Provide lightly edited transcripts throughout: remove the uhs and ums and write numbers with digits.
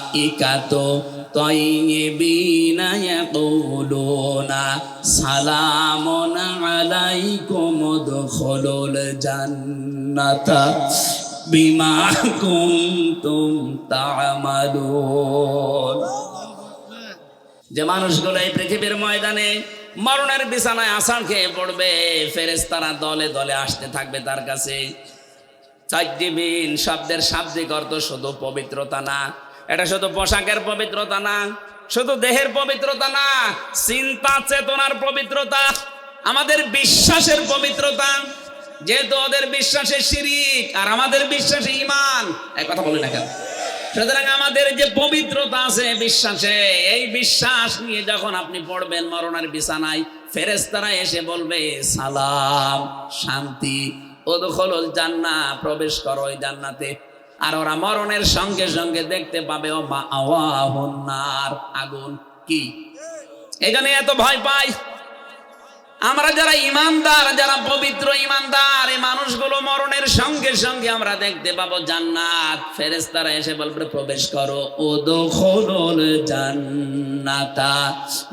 মালাইকাতু তাইয়্যিবিনা ইয়াকুলুনা সালামুন আলাইকুম উদখুলুল জান্নাতা বিমা কুনতুম তা'মালুন। যে মানুষগুলো এই পৃথিবীর ময়দানে মরণের বিছানায় আছাড় খেয়ে পড়বে, ফেরেশতারা দলে দলে আসতে থাকবে তার কাছে। তাইয়্যিবিন শব্দের শাব্দিক অর্থ শুধু পবিত্রতা না, এটা শুধু পোশাকের পবিত্রতা না, শুধু দেহের পবিত্রতা না, চিন্তা চেতনার পবিত্রতা, আমাদের বিশ্বাসের পবিত্রতা। যেহেতু ওদের বিশ্বাসে শিরিক আর আমাদের বিশ্বাসে ঈমান, এক কথা বলি না কেন? সুতরাং আমাদের যে পবিত্রতা আছে বিশ্বাসে, এই বিশ্বাস নিয়ে যখন আপনি পড়বেন মরণের বিছানায়, ফেরেশতারা এসে বলবে সালাম, শান্তি, উদখুলুল জান্নাহ, প্রবেশ করো ওই জান্নাতে। আর ওরা মরণের সঙ্গে সঙ্গে দেখতে পাবে ও মাআওয়াহুন নার, আগুন। কি এখানে এত ভয় পাই আমরা যারা ইমানদার, যারা পবিত্র ইমানদার, এই মানুষগুলো মরণের সঙ্গে সঙ্গে আমরা দেখতে পাবো জান্নাত। ফেরেশতারা এসে বলবে প্রবেশ করো, উদখুলুল জান্নাতা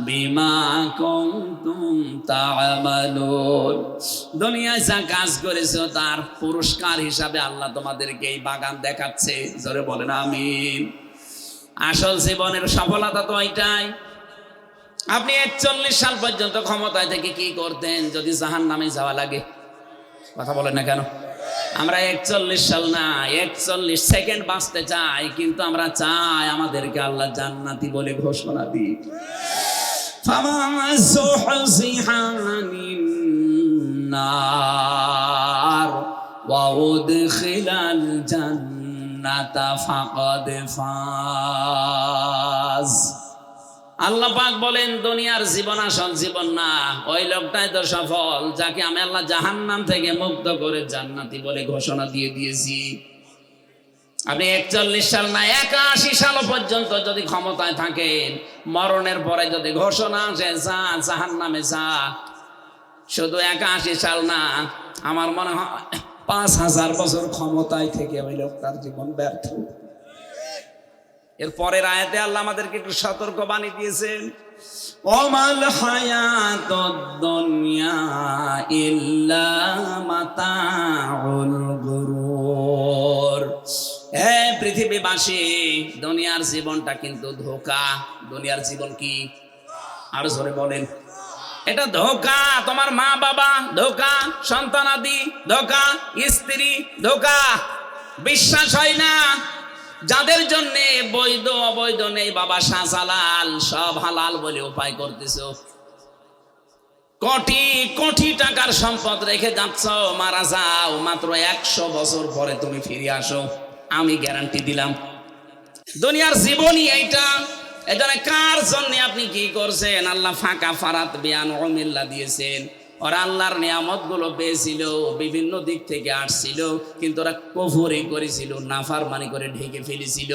বিমা কুনতুম তা'মালুন। দুনিয়ায় যা কাজ করেছো তার পুরস্কার হিসাবে আল্লাহ তোমাদেরকে এই বাগান দেখাচ্ছে। জোরে বলেন আমিন। আসল জীবনের সফলতা তো এটাই। আপনি 41 সাল পর্যন্ত ক্ষমতায় থেকে কি করতেন যদি জাহান্নামে যাওয়া লাগে? কথা বলেন না কেন? আমরা 41 সাল না, 41 সেকেন্ড বাঁচতে চাই, কিন্তু আমরা চাই আমাদেরকে আল্লাহ জান্নাতি বলে ঘোষণা দিক। ফামান যুহযিহা আনিন নার ওয়া উদখিলাল জান্নাতা ফাকাদ ফাজ। আল্লাহ পাক বলেন দুনিয়ার জীবন আসল জীবন না, ওই লোকটাই তো সফল যাকে আমি আল্লাহ জাহান্নাম থেকে মুক্ত করে জান্নাতি বলে ঘোষণা দিয়ে দিয়েছি। আপনি 41 সাল না 81 সাল পর্যন্ত যদি ক্ষমতায় থাকেন, মরণের পরে যদি ঘোষণা আসে যা জাহান্নামে যা, শুধু 81 সাল না, আমার মনে হয় 5000 বছর ক্ষমতায় থেকে ওই লোকটার জীবন ব্যর্থ। এর পরের আয়াতে আল্লাহ আমাদেরকে একটু সতর্ক বাণী দিয়েছেন, ওমাল হায়াতুদ দুনিয়া ইল্লা মাতাউল গুরুর। হে পৃথিবীবাসী, দুনিয়ার জীবনটা কিন্তু ধোঁকা। দুনিয়ার জীবন কি? আর জোরে বলেন। এটা ধোঁকা। তোমার মা বাবা ধোঁকা, সন্তানাদি ধোঁকা, স্ত্রী ধোঁকা। বিশ্বাস হয় না। যাদের জন্য বৈধ অবৈধ নেই, বাবা শাহজালাল, সব হালাল বলে উপায় করতেছ। কোটি কোটি টাকার সম্পদ রেখে যাচ্ছ, মারা যাও, মাত্র 100 বছর পরে তুমি ফিরে আসো, আমি গ্যারান্টি দিলাম। দুনিয়ার জীবনই এইটা। এজন্য কার জন্য আপনি কি করছেন? আল্লাহ ফাঁকা ফারাত বিয়ান উমিল্লা দিয়েছেন। ওরা আল্লাহর নিয়ামত গুলো পেয়েছিল, বিভিন্ন দিক থেকে আসছিল, কিন্তু ওরা কুফরি করেছিল, নাফরমানি করে ঢেকে ফেলেছিল।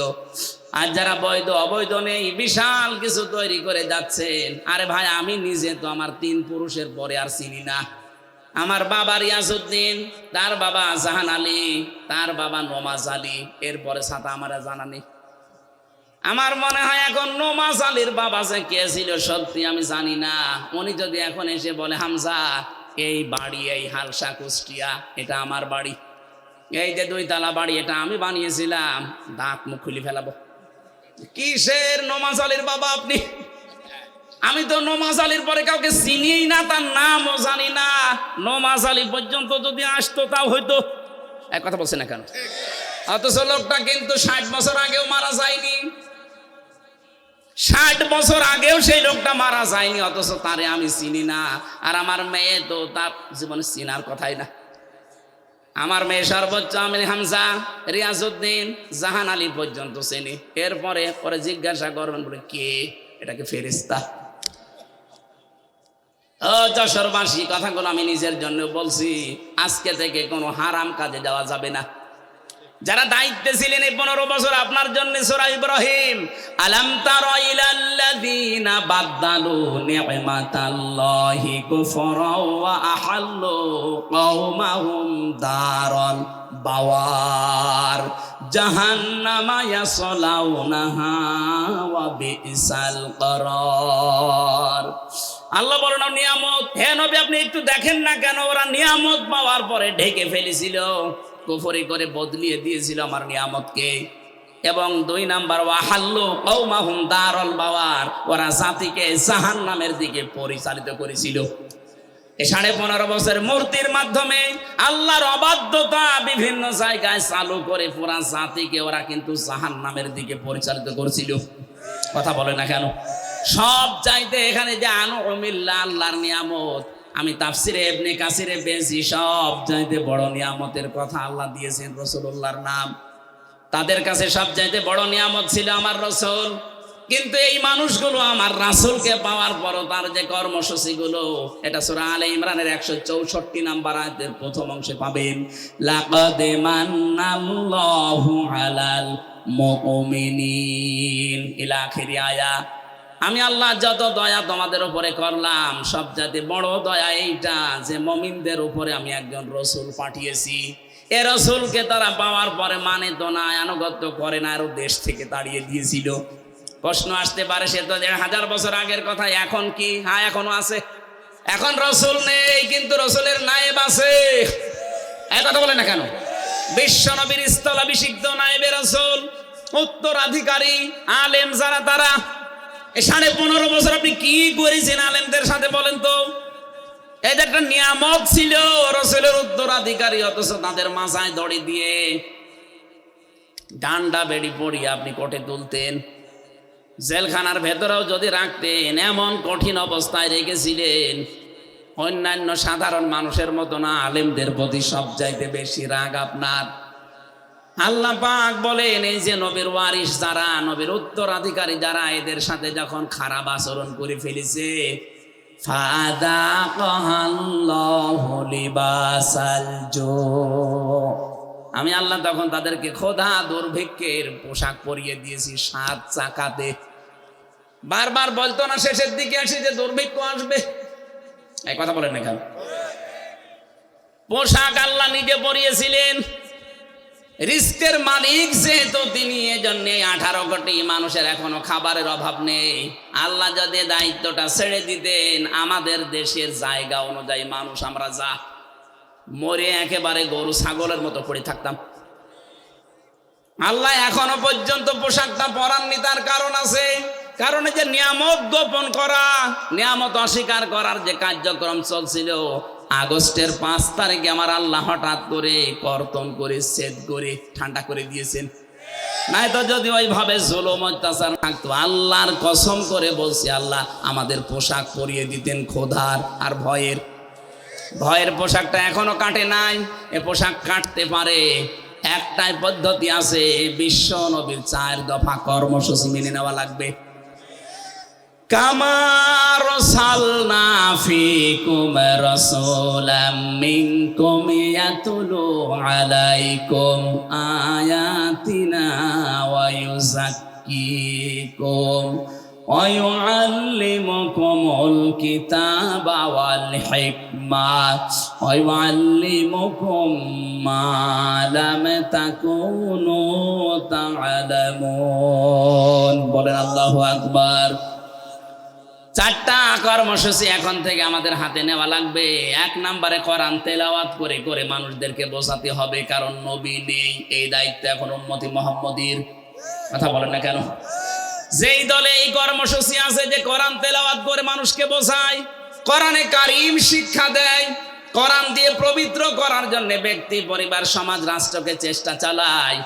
আর যারা বৈধ অবৈধ নেই, বিশাল কিছু তৈরি করে যাচ্ছেন। আরে ভাই, আমি নিজে তো আমার 3 পুরুষের পরে আর চিনি না। আমার বাবা রিয়াজউদ্দিন, তার বাবা জাহান আলী, তার বাবা নমাজ আলী, এরপরে সাথে আমার জানা নেই। আমার মনে হয় এখন নমাজ আলীর বাবা যে কে ছিল সত্যি আমি জানি না। উনি যদি এখন এসে বলে হামজা এই বাড়ি, এই হালসা কুষ্টিয়া, এটা আমার বাড়ি, এই যে 2 তলা বাড়ি এটা আমি বানিয়েছিলাম, দাঁত মুখ খুলে ফেলাবো। কিসের নমাজ আলীর বাবা আপনি? আমি তো নমাজ আলীর পরে কাউকে চিনিই না, তার নামও জানি না। নমাজ আলী পর্যন্ত যদি আসতো তাও হয়তো। এক কথা বলছে না কেন? অথচ লোকটা কিন্তু 60 বছর আগেও মারা যায়নি। 60 বছর আগেও সেই লোকটা মারা যায়নি, অথচ তারে আমি চিনি না। আর আমার মেয়ে তো তার জীবনে চিনার কথাই না। আমার মেয়ে সর্বোচ্চ আমির হামজা, রিয়াজউদ্দিন, জাহান আলী পর্যন্ত চিনি। এরপরে পরে জিজ্ঞাসা করবেন বলে কে? এটাকে ফেরেশতা। ও যশোরবাসী, কথাগুলো আমি নিজের জন্য বলছি। আজকে থেকে কোনো হারাম কাজে যাওয়া যাবে না। যারা দায়িত্বে ছিলেন এই 15 বছর আপনার জন্য সূরা ইব্রাহিম, আলাম তারা ইলাল্লাযীনা বাদদালু নি'মাতাল্লাহি কুফরা ওয়া আহাল্লু কওমাহুম দারাল বাওয়ার জাহান্নামা ইয়াসলাউনাহা ওয়া বিসাল করার। আল্লাহ বলেন নিয়ামত, হে নবী আপনি একটু দেখেন না কেন ওরা নিয়ামত পাওয়ার পরে ঢেকে ফেলেছিল, কুফরি করে বদলিয়ে দিয়েছিল আমার নিয়ামতকে। এবং 2 নাম্বার ওয়াহাল্লু কওমাহুম দারাল বাওয়ার, ওরা জাতিকে জাহান্নামের দিকে পরিচালিত করেছিল। এই 15.5 বছর মূর্তির মাধ্যমে আল্লাহর অবাধ্যতা বিভিন্ন জায়গায় চালু করে পুরা জাতিকে ওরা কিন্তু জাহান্নামের দিকে পরিচালিত করেছিল। কথা বলে না কেন? সব চাইতে এখানে যে আনউমিল্লাহ আল্লাহর নিয়ামত, আমি তাফসিরে ইবনে কাসিরে পেয়েছি সব চাইতে বড় নিয়ামতের কথা আল্লাহ দিয়েছেন রাসূলুল্লাহর নাম। তাদের কাছে সব চাইতে বড় নিয়ামত ছিল আমার রাসূল। কিন্তু এই মানুষগুলো আমার রাসূলকে পাওয়ার পরও তার যে কর্মসূচিগুলো, এটা সূরা আলে ইমরানের 164 নাম্বার আয়াতের প্রথম অংশে পাবেন, লাকাদ মান্নাল্লাহু আলাল মুমিনিন ইলা আখিরি আয়া। আমি আল্লাহ যত দয়া তোমাদের উপরে করলাম সবচাইতে বড় দয়া এইটা যে মুমিনদের উপরে আমি একজন রাসূল পাঠিয়েছি। এ রাসূলকে তারা পাওয়ার পরে মানে তো না, আনুগত্য করে না, আরো দেশ থেকে তাড়িয়ে দিয়েছিল। প্রশ্ন আসতে পারে সে তো 1000 বছর আগের কথা, এখন কি? হ্যাঁ এখনো আছে। এখন রাসূল নেই কিন্তু রাসূলের নায়েব আছে। এই কথা বলে না কেন? বিশ্ব নবীর স্থলাভিষিক্ত নায়েবে রাসূল, উত্তরাধিকারী আলেম যারা, তারা এই 15.5 বছর আপনি কি করেছেন আলেমদের সাথে বলেন তো? এটা একটা নিয়ামত ছিল রাসূলের উত্তরাধিকারী, অথচ তাদের মাথায় দড়ি দিয়ে ডান্ডা বেড়ি পড়িয়ে আপনি কোটে তুলতেন, জেলখানার ভেতরেও যদি রাখতেন এমন কঠিন অবস্থায় রেখেছিলেন। অন্যান্য সাধারণ মানুষের মতো না, আলেমদের প্রতি সবচাইতে বেশি রাগ আপনার। আল্লাহ পাক বলেন এই যে নবীর ওয়ারিস যারা, নবীর উত্তরাধিকারী যারা, এদের সাথে যখন খারাপ আচরণ করে ফেলেছে, ফাযাকাল্লাহু লিবাসাল জু, আমি আল্লাহ তখন তাদেরকে ক্ষুধা দুর্ভিক্ষের পোশাক পরিয়ে দিয়েছি 7 চাকাতে। বারবার বলতো না শেষের দিকে আসে যে দুর্ভিক্ষ আসবে? এই কথা বলেন না কেন? পোশাক আল্লাহ নিজে পরিয়েছিলেন। রিস্কের মালিক যেহেতু তিনি, এজন্য 18 কোটি মানুষের এখনো খাবারের অভাব নেই। আল্লাহ যদি দায়িত্বটা ছেড়ে দিতেন, আমাদের দেশের জায়গা অনুযায়ী মানুষ আমরা যা মরে একেবারে গরু ছাগলের মতো পড়ে থাকতাম। আল্লাহ এখনো পর্যন্ত পোশাকটা পরাননি, তার কারণ আছে। কারণ যে নিয়ামত গোপন করা, নিয়ামত অস্বীকার করার যে কার্যক্রম চলছিল, আগস্টের 5 তারিখে আমার আল্লাহ হঠাৎ করে কর্তন করে ছেদ করে ঠান্ডা করে দিয়েছেন। নাই তো যদি ওইভাবে জুলুম অত্যাচার থাকতো, আল্লাহর কসম করে বলছি আল্লাহ আমাদের পোশাক পরিয়ে দিতেন ক্ষুধার আর ভয়ের। ভয়ের পোশাকটা এখনো কাটে নাই। এ পোশাক কাটতে পারে, একটাই পদ্ধতি আছে, বিশ্ব নবীর 4 দফা কর্মসূচি মেনে নেওয়া লাগবে। কামা আরসালনা ফীকুম রাসূলাম মিনকুম ইয়াতলু আলাইকুম আয়াতিনা ওয়া ইউযাক্কিকুম ওয়া ইউআল্লিমুকুমুল কিতাবা ওয়াল হিকমাহ ওয়া ইউআল্লিমুকুম মা লাম তাকুনু তা'লামুন। বলেন আল্লাহু আকবার। 4টা কর্মসূচি এখন থেকে আমাদের হাতে নেওয়া লাগবে। 1 নম্বরে কোরআন তেলাওয়াত করে করে মানুষদেরকে বোঝাতে হবে, কারণ নবী নেই, এই দায়িত্ব এখন উম্মতি মুহাম্মদীর। কথা বলেন না কেন? যেই দলে এই কর্মসূচি আছে যে কোরআন তেলাওয়াত করে মানুষকে বোঝায়, কোরআনে কারীম শিক্ষা দেয়, কোরআন দিয়ে পবিত্র করার জন্য ব্যক্তি, পরিবার, সমাজ, রাষ্ট্রকে চেষ্টা চালায়,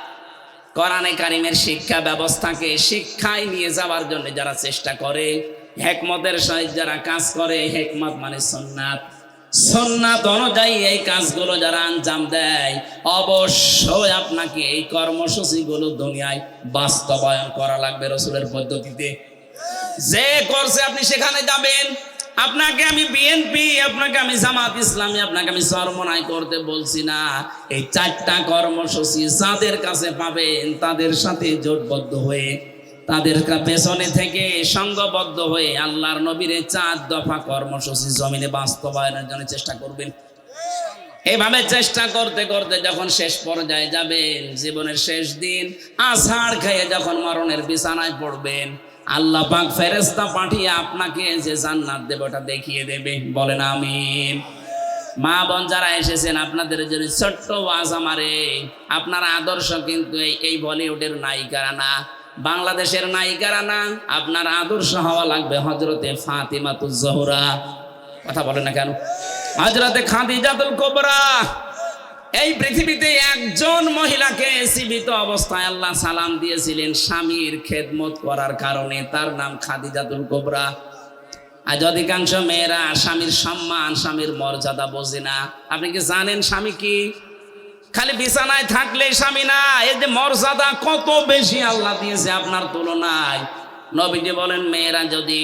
কোরআনে কারীমের শিক্ষা ব্যবস্থাকে শিক্ষায় নিয়ে যাওয়ার জন্য যারা চেষ্টা করে, হিকমতের সহিত যারা কাজ করে, হিকমত মানে সুন্নাত, সুন্নাত অনুযায়ী এই কাজগুলো যারা আঞ্জাম দেয়, অবশ্যই আপনাকে এই কর্মসূচিগুলো দুনিয়ায় বাস্তবায়ন করা লাগবে রাসূলের পদ্ধতিতে। যে করছে আপনি সেখানে যাবেন, আপনাকে আমি বিএনপি, আপনাকে আমি জামাত ইসলামী, আপনাকে আমি চরমনাই করতে বলছি না। এই 4টা কর্মসূচি যাদের কাছে পাবেন তাদের সাথে জোটবদ্ধ হয়ে, তাদের পেছনে থেকে সংঘবদ্ধ হয়ে আল্লাহর নবীর 4 দফা কর্মসূচি জমিনে বাস্তবায়নের জন্য চেষ্টা করবেন। এইভাবে চেষ্টা করতে করতে যখন শেষ পর্যায়ে যাবেন, জীবনের শেষ দিন আছাড় খেয়ে যখন মরণের বিছানায় পড়বেন, আল্লাহ পাক ফেরেশতা পাঠিয়ে আপনাকে যে জান্নাত দেবে ওটা দেখিয়ে দেবে। বলেন আমিন। মা বোন যারা এসেছেন, আপনাদের জন্য ছোট্ট ওয়াজ আমারে, আপনার আদর্শ কিন্তু এই বলিউডের নায়িকারা না, বাংলাদেশের নায়িকারা না, আপনার আদর্শ হওয়া লাগবে হযরতে ফাতিমাতুজ জোহরা। কথা বলে না কেন? হযরতে খাদিজাতুল কুবরা। এই পৃথিবীতে একজন মহিলাকে জীবিত অবস্থায় আল্লাহ সালাম দিয়েছিলেন স্বামীর খেদমত করার কারণে, তার নাম খাদিজাতুল কুবরা। আজ অধিকাংশ মেয়েরা স্বামীর সম্মান, স্বামীর মর্যাদা বোঝে না। আপনি কি জানেন স্বামী কি? খালি বিছানায় থাকলে স্বামী না, এই যে মর্যাদা কত বেশি আল্লাহ দিয়েছে আপনার তুলনায়। নবীজি বলেন, মেয়েরা যদি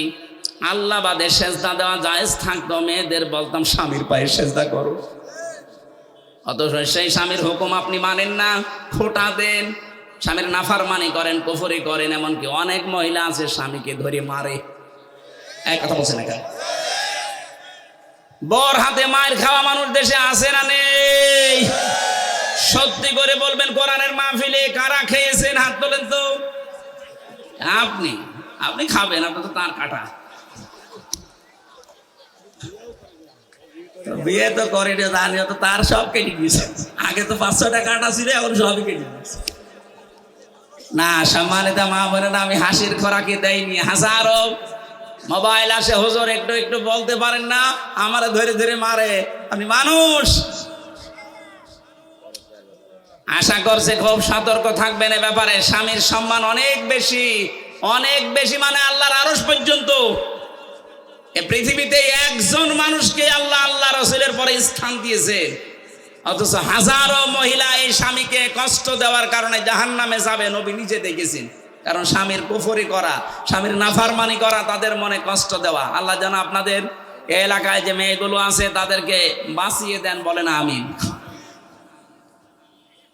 আল্লাহ বাদে সেজদা দেওয়া জায়েজ থাকতো, মেয়েদের বলতাম স্বামীর পায়ে সেজদা করো। অথচ সেই স্বামীর হুকুম আপনি মানেন না, খোঁটা দেন, স্বামীর নাফরমানি করেন, কুফরি করেন। এমনকি অনেক মহিলা আছে স্বামীকে ধরে মারে। এক কথা বলছেন না কেন? বর হাতে মায়ের খাওয়া মানুষ দেশে আছে না নেই? সত্যি করে বলবেন, কোরআনের মাহফিলে কারা খেয়েছেন? হাত তোলেন তো। আপনি খাবেন, আপনার তো তার কাটা। বিয়ে তো করেনি, জানিও তো তার সব কেটে দিয়েছে। আগে তো 500 টাকা কাটা ছিল, এখন সবই কেটে দিয়েছে। না সম্মানিত মা বোনেরা, আমি হাসির খোরাকি দেয়নি। হাজারো মোবাইল আসে, হুজুর একটু একটু বলতে পারেন না, আমারে ধরে ধরে মারে। আপনি মানুষ। আশা করছে খুব সতর্ক থাকবেন এ ব্যাপারে। স্বামীর সম্মান অনেক বেশি, অনেক বেশি, মানে আল্লাহর আরশ পর্যন্ত। এই পৃথিবীতে একজন মানুষকে আল্লাহ রাসূলের পরে স্থান দিয়েছে, অথচ হাজারো মহিলা এই স্বামীকে কষ্ট দেওয়ার কারণে জাহান্নামে যাবে। নবী নিজে দেখেছেন। কারণ স্বামীর কুফরি করা, স্বামীর নাফরমানি করা, তাদের মনে কষ্ট দেওয়া। আল্লাহ যেন আপনাদের এলাকায় যে মেয়েগুলো আছে তাদেরকে বাঁচিয়ে দেন। বলেন আমিন।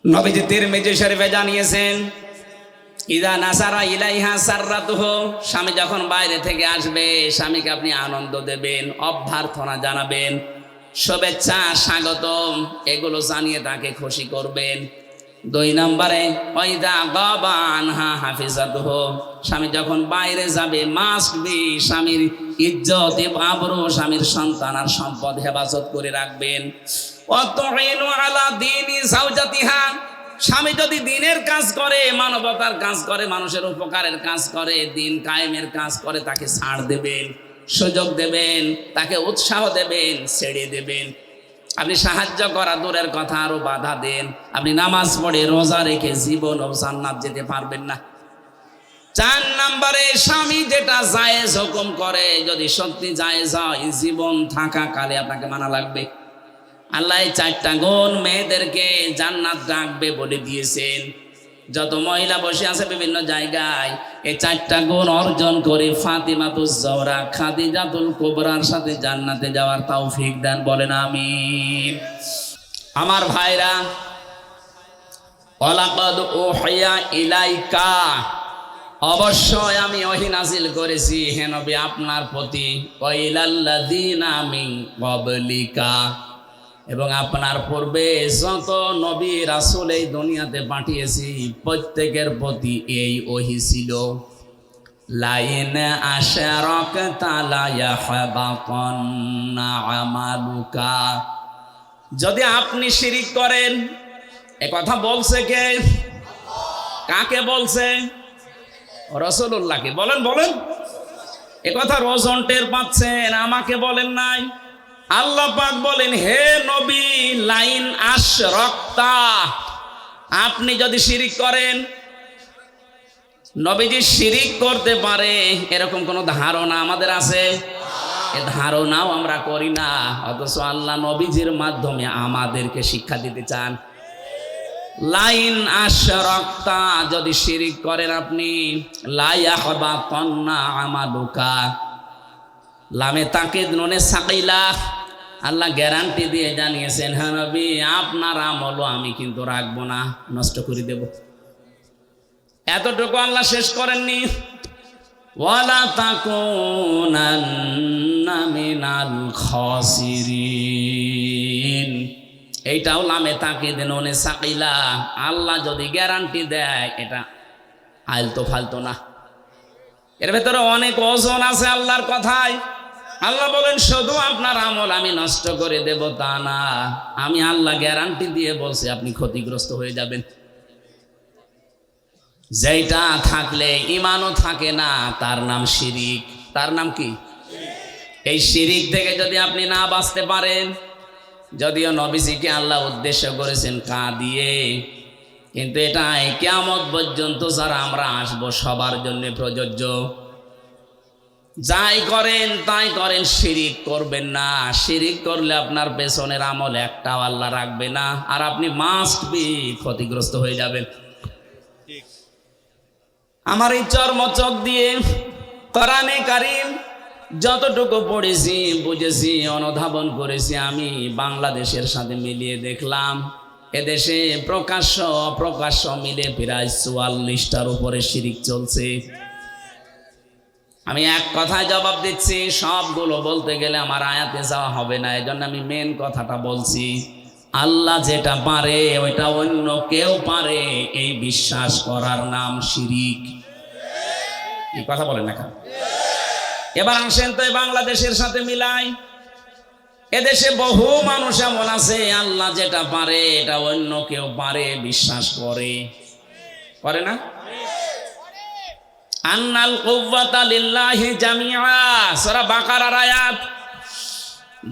নবীজি তিরমিজি শরীফে জানিয়েছেন, ইদা নাসারা ইলাইহা সাররাতুহু, স্বামী যখন বাইরে থেকে আসবে, স্বামীকে আপনি আনন্দ দেবেন, অভ্যর্থনা জানাবেন, শুভেচ্ছা, স্বাগতম, এগুলো জানিয়ে তাকে খুশি করবেন। 2 নম্বরে, ওয়াইদা গাবা আনহা হাফিজাতুহু, স্বামী যখন বাইরে যাবে মাস্ট বি স্বামীর ইজ্জত, আবরু, স্বামীর সন্তান আর সম্পদ হেফাজত করে রাখবেন। ওয়াতুইনু আলা দীনি যাওজাতিহা, স্বামী যদি দিনের কাজ করে, মানবতার কাজ করে, মানুষের উপকারের কাজ করে, দিন কায়েমের কাজ করে, তাকে ছাড় দেবেন, সুযোগ দেবেন, তাকে উৎসাহ দেবেন, ছেড়ে দেবেন। আপনি সাহায্য করা দূরের কথা, আরো বাধা দেন। আপনি নামাজ পড়ে রোজা রেখে জীবন ও জান্নাত যেতে পারবেন না। 4 নম্বরে, স্বামী যেটা জায়েজ হুকুম করে, যদি সত্যি জায়েজ হয়, জীবন থাকা কালে আপনাকে মানা লাগবে। আল্লাহ 4টা গুণ মেয়েদেরকে জান্নাত রাখবে বলে দিয়েছেন। যত মহিলা বসে আছে বিভিন্ন জায়গায়, এই 4টা গুণ অর্জন করে ফাতিমাতুজ জোহরা, খাদিজাতুল কুবরার সাথে জান্নাতে যাওয়ার তৌফিক দেন। বলেন আমিন। আমার ভাইরা, ওয়ালাকাদ উহিয়া ইলাইকা, অবশ্যই আমি ওহী নাযিল করেছি হে নবী আপনার প্রতি, ওয়া ইলাল্লাযিনা মিন ক্বাবলিকা, এবং আপনার পূর্বে যত নবী রাসূল এই দুনিয়াতে পাঠিয়েছি প্রত্যেকের প্রতি এই ওহী ছিল। লাইন আশরাকতা লা ইয়াহবাতান্না আমালুকা, যদি আপনি শিরিক করেন। এ কথা বলছে কে? কাকে বলছে? রাসূলুল্লাহকে। বলেন বলেন, এ কথা ওজন টের পাচ্ছেন, আমাকে বলেন নাই। আল্লাহ পাক বলেন, হে নবী, লাইন আশরাকতা, আপনি যদি শিরিক করেন। নবীজি শিরিক করতে পারে এরকম কোন ধারণা আমাদের আছে? এ ধারণাও আমরা করি না, অথচ আল্লাহ নবীজির মাধ্যমে আমাদেরকে শিক্ষা দিতে চান। লাইন আশরাকতা, যদি শিরিক করেন আপনি, লা ইয়াহবাতান্না আমালুকা, লামে তাকিদ নুনে সাকিলা, আল্লাহ গ্যারান্টি দিয়ে জানিয়েছেন, হ্যাঁ নবী আপনার আমলও আমি কিন্তু রাখবো না, নষ্ট করে দেব। এতটুকু আল্লাহ শেষ করেননি, ওয়ালা তাকুনান্না মিনাল খাসিরিন, এইটাও লামে তাকিদ নুনে সাকিলা। আল্লাহ যদি গ্যারান্টি দেয় এটা আলতো ফালতো না, এর ভেতরে অনেক ওজন আছে আল্লাহর কথায়। আল্লাহ বলেন শুধু আপনার আমল আমি নষ্ট করে দেব তা না, আমি আল্লাহ গ্যারান্টি দিয়ে বলছি আপনি ক্ষতিগ্রস্ত হয়ে যাবেন। যেটা থাকলে ইমানও থাকে না তার নাম শিরিক। তার নাম কি? এই শিরিক থেকে যদি আপনি না বাঁচতে পারেন, যদিও নবীজিকে আল্লাহ উদ্দেশ্য করেছেন কা দিয়ে, কিন্তু এটাই কিয়ামত পর্যন্ত যারা আমরা আসব সবার জন্য প্রযোজ্য। যাই করেন তাই করেন, শিরিক করবেন না। শিরিক করলে আপনার পেছনের আমল একটাও আল্লাহ রাখবে না, আর আপনি মাস্ট বি ক্ষতিগ্রস্ত হয়ে যাবেন। আমার এই চর্মচক দিয়ে কোরআনে কারীম যতটুকু পড়েছি, বুঝেছি, অনুধাবন করেছি, আমি বাংলাদেশের সাথে মিলিয়ে দেখলাম এদেশে প্রকাশ্য অপ্রকাশ্য মিলে প্রায় ৪৪টার উপরে শিরিক চলছে। আমি এক কথায় জবাব দিচ্ছি, সবগুলো বলতে গেলে আমার আয়াতে যাওয়া হবে না, এজন্য আমি মেন কথাটা বলছি। আল্লাহ যেটা পারে ওইটা অন্য কেউ পারে, এই বিশ্বাস করার নাম শিরিক। এই কথা বলেন না কেন? এবার আসেন তো বাংলাদেশের সাথে মিলাই। এদেশে বহু মানুষ এমন আছে আল্লাহ যেটা পারে এটা অন্য কেউ পারে বিশ্বাস করে, করে না? আন্নাল কুওয়াতা লিল্লাহি জামিআ, সূরা বাকারার আয়াত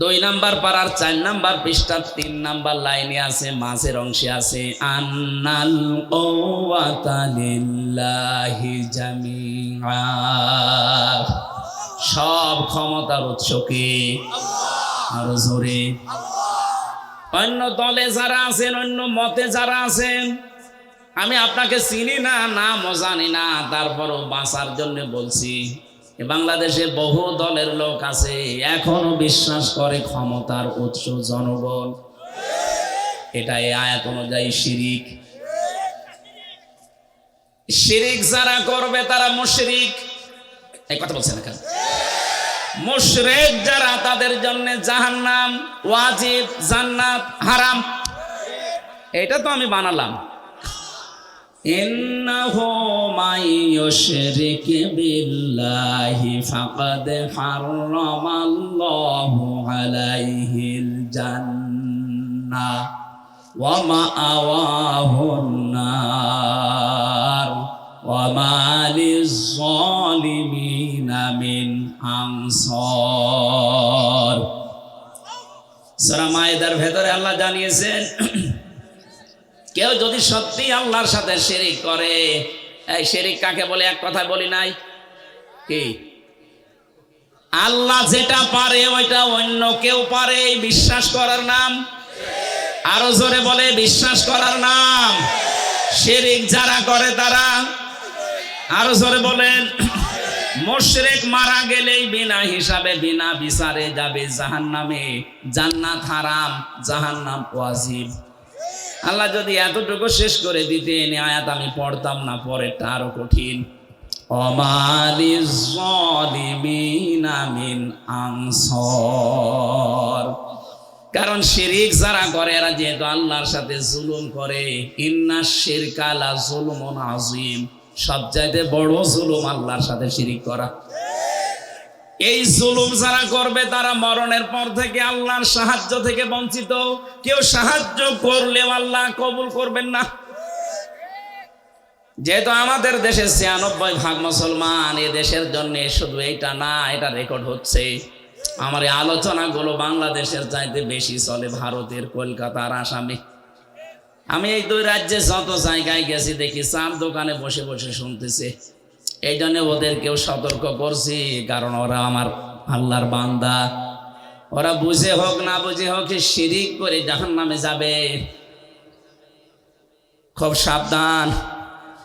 2 নাম্বার পারার 4 নাম্বার পৃষ্ঠা 3 নাম্বার লাইনে আছে, মাঝের অংশে আছে আন্নাল কুওয়াতা লিল্লাহি জামিআ, সব ক্ষমতার উৎস কি? আরো জোরে। অন্য দলে যারা আছেন, অন্য মতে যারা আছেন, আমি আপনাকে চিনি না, নামও জানি না, তারপরও বাঁচার জন্য বলছি, বাংলাদেশে বহু দলের লোক আছে এখনো বিশ্বাস করে ক্ষমতার উৎস জনগণ। এটা এই আয়াত অনুযায়ী শিরিক। শিরিক যারা করবে তারা মুশরিক। এই কথা বলছেন কেন? মুশরিক যারা তাদের জন্য জাহান্নাম ওয়াজিব, জান্নাত হারাম। এটা তো আমি বানালাম। ইন্নাহু মাইয়ুশরিক বিল্লাহি ফাকাদ হারামাল্লাহু আলাইহিল জান্নাহ ওয়া মাআওয়াহুন নার ওয়া মা লিয-যালিমিনা মিন আনসার। সূরা মায়েদার ভেতরে আল্লাহ জানিয়েছেন, কেউ যদি সত্যি আল্লাহর সাথে শিরিক করে, এই শিরিক কাকে বলে এক কথায় বলি নাই কি? আল্লাহ যেটা পারে ওইটা অন্য কেউ পারে, এই বিশ্বাস করার নাম। আরো জোরে বলে, বিশ্বাস করার নাম শিরিক। যারা করে তারা আরো জোরে বলেন। মুশরিক মারা গেলেই বিনা হিসাবে বিনা বিচারে যাবে জাহান্নামে। জান্নাত হারাম, জাহান্নাম ওয়াজিব। আল্লাহ যদি এতটুকু শেষ করে দিতেন, আয়াত আমি পড়তাম না, পরেরটা আরো কঠিন। ওমা লিয-যালিমিনা মিন আনসার। কারণ শিরিক যারা করে এরা যেহেতু আল্লাহর সাথে জুলুম করে, ইন্নাশ শিরকা লা যুলমুন আযীম, সবচাইতে বড় জুলুম আল্লাহর সাথে শিরিক করা। এই জুলুম যারা করবে তারা মরণের পর থেকে আল্লাহর সাহায্য থেকে বঞ্চিত। কেউ সাহায্য করলেও আল্লাহ কবুল করবেন না। যেহেতু আমাদের দেশে ৯৬% মুসলমান, এ দেশের জন্য শুধু এইটা না, এটা রেকর্ড হচ্ছে। আমার এই আলোচনাগুলো বাংলাদেশের চাইতে বেশি চলে ভারতের, কলকাতার, আসামে। আমি এই 2 রাজ্যে যত জায়গায় গেছি দেখি চার দোকানে বসে বসে শুনতেছে। এই জন্য ওদেরকেও সতর্ক করছি, কারণ ওরা আমার আল্লাহর বান্দা। ওরা বুঝে হোক না বুঝে হোক শিরিক করে জাহান্নামে যাবে। খুব সাবধান।